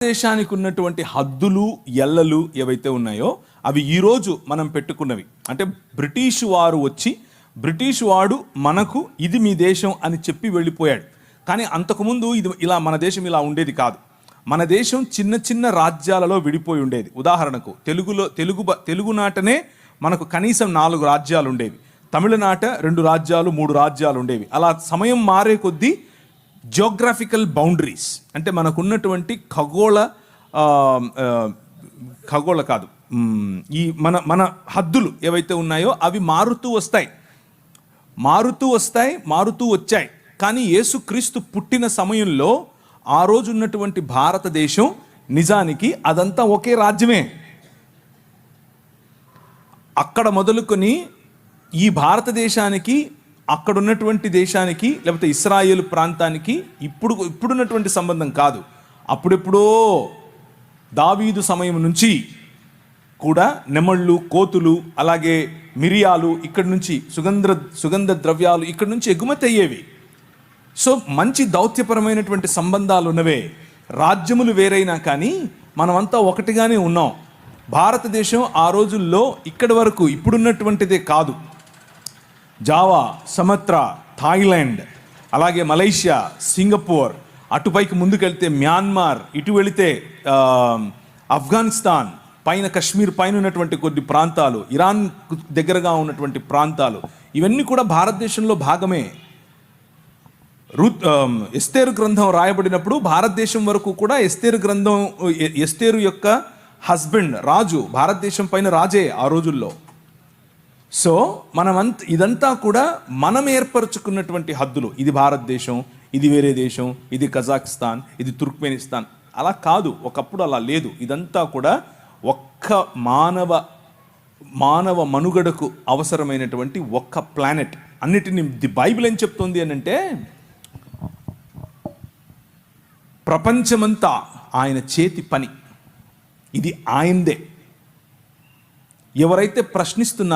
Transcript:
దేశానికి ఉన్నటువంటి హద్దులు ఎల్లలు ఏవైతే ఉన్నాయో అవి ఈరోజు మనం పెట్టుకున్నవి. అంటే బ్రిటిష్ వారు వచ్చి బ్రిటిష్ వాడు మనకు ఇది మీ దేశం అని చెప్పి వెళ్ళిపోయాడు. కానీ అంతకుముందు ఇది ఇలా మన దేశం ఇలా ఉండేది కాదు. మన దేశం చిన్న చిన్న రాజ్యాలలో విడిపోయి ఉండేది. ఉదాహరణకు తెలుగునాటనే మనకు కనీసం 4 రాజ్యాలు ఉండేవి. తమిళనాట 2 రాజ్యాలు 3 రాజ్యాలు ఉండేవి. అలా సమయం మారే కొద్దీ జియోగ్రాఫికల్ బౌండరీస్ అంటే మనకున్నటువంటి ఖగోళ కాదు ఈ మన హద్దులు ఏవైతే ఉన్నాయో అవి మారుతూ వచ్చాయి. కానీ యేసుక్రీస్తు పుట్టిన సమయంలో ఆ రోజు ఉన్నటువంటి భారతదేశం నిజానికి అదంతా ఒకే రాజ్యమే. అక్కడ మొదలుకొని ఈ భారతదేశానికి అక్కడ ఉన్నటువంటి దేశానికి లేకపోతే ఇస్రాయేల్ ప్రాంతానికి ఇప్పుడున్నటువంటి సంబంధం కాదు. అప్పుడెప్పుడో దావీదు సమయం నుంచి కూడా నెమళ్ళు, కోతులు, అలాగే మిరియాలు ఇక్కడి నుంచి సుగంధ ద్రవ్యాలు ఇక్కడి నుంచి ఎగుమతి అయ్యేవి. సో మంచి దౌత్యపరమైనటువంటి సంబంధాలు ఉన్నవే. రాజ్యములు వేరైనా కానీ మనమంతా ఒకటిగానే ఉన్నాం. భారతదేశం ఆ రోజుల్లో ఇక్కడి వరకు ఇప్పుడున్నటువంటిదే కాదు. జావా, సమత్రా, థాయిలాండ్, అలాగే మలేషియా, సింగపూర్, అటుపైకి ముందుకెళ్తే మ్యాన్మార్, ఇటు వెళితే ఆఫ్ఘనిస్తాన్, పైన కశ్మీర్ పైన ఉన్నటువంటి కొన్ని ప్రాంతాలు, ఇరాన్ దగ్గరగా ఉన్నటువంటి ప్రాంతాలు, ఇవన్నీ కూడా భారతదేశంలో భాగమే. ఎస్తేరు గ్రంథం రాయబడినప్పుడు భారతదేశం వరకు కూడా ఎస్తేరు యొక్క హస్బెండ్ రాజు భారతదేశం పైన రాజే ఆ రోజుల్లో. సో ఇదంతా కూడా మనం ఏర్పరచుకున్నటువంటి హద్దులు. ఇది భారతదేశం, ఇది వేరే దేశం, ఇది కజాకిస్తాన్, ఇది తుర్క్మెనిస్తాన్. అలా కాదు, ఒకప్పుడు అలా లేదు. ఇదంతా కూడా ఒక్క మానవ మనుగడకు అవసరమైనటువంటి ఒక్క ప్లానెట్. అన్నిటిని ది బైబిల్ ఏం చెప్తుంది అని అంటే ప్రపంచమంతా ఆయన చేతి పని, ఇది ఆయనదే. ఎవరైతే ప్రశ్నిస్తున్నారో